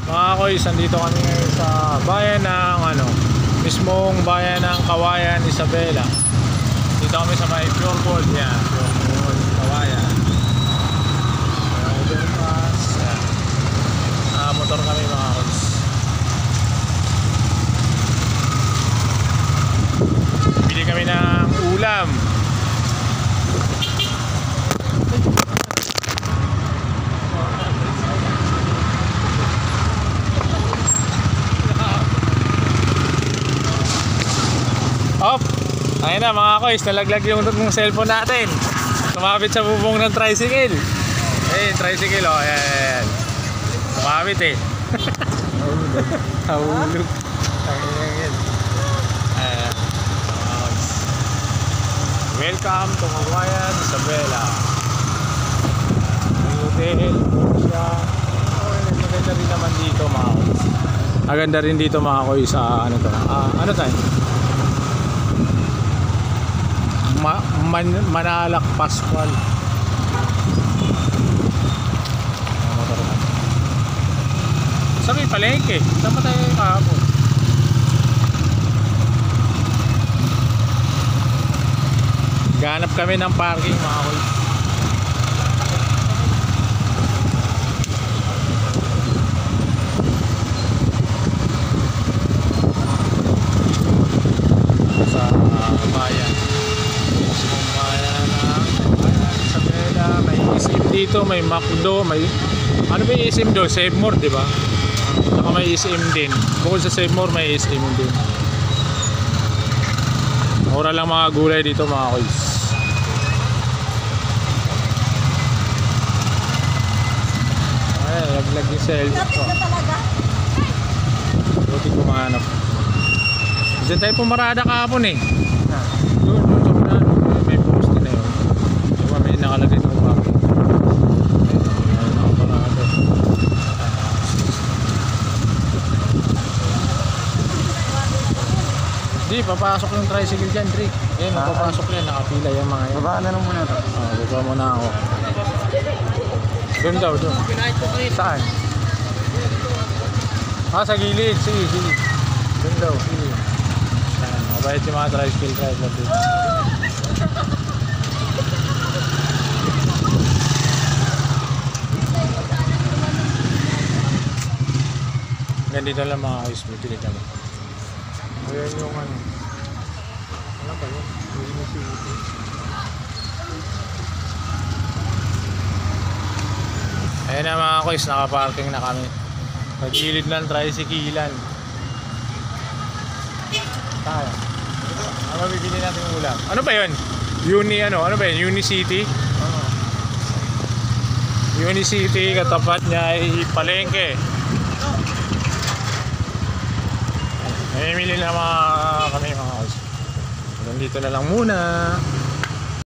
Mga koys, andito kami ngayon sa bayan ng mismong bayan ng Kawayan, Isabela. Dito kami sa may Pure Gold, yan. Pure Gold, Kawayan. Overpass, yan. Motor kami mga koys. Bili kami ng ulam. Op! Ayun na mga koys, nalaglag yung cellphone natin. Tumapit sa bubong ng tricycle. Eh, tricycle oh, ayan. Tumapit eh. Nahulog. Ayan. Ayan. Mga koys. Welcome to Kawayan, Isabela. May hotel, siya. Maganda rin naman dito mga koys. Maganda rin dito mga koys sa ano to? Ano tayo? Manalak Pascual. Sabi palengke. Saan ba tayo kahapon? Ganap kami ng parking mga koys. Sa bayan. May isim dito, may McDo, may ano ba yung isim doon? Save More, di ba? Saka may isim din. Bukod sa Save More, may isim din. Mura lang mga gulay dito mga koys. Ay, laglag yung cellphone ko. Buti kumahanap. Diyan tayo pumarada kahapon eh. Doon sa mga may post din na yun. Diba may nakalagay ng parking. Ayun, nakaparado. Di, papasok yung tricycle dyan, Rick. Ayun, papasok yan, nakapila yung mga yan. Baba na lang muna ito. Baba muna ako. Doon daw, doon. Saan? Sa gilid, sige. Doon daw, sige. Mabait yung mga tricycle driver dito. Ganito lang mga guys, mitilig naman. Ayan yung ano ba yun? Ayan na mga guys, nakaparking na kami. Pagilid ng tricyclean. Tayo. Ano mabibili natin yung ulam? Ano ba yun? Ano ba yun? Unicity? Unicity, katapat niya ay palengke. Namimili na kami mga house. Dito na lang muna.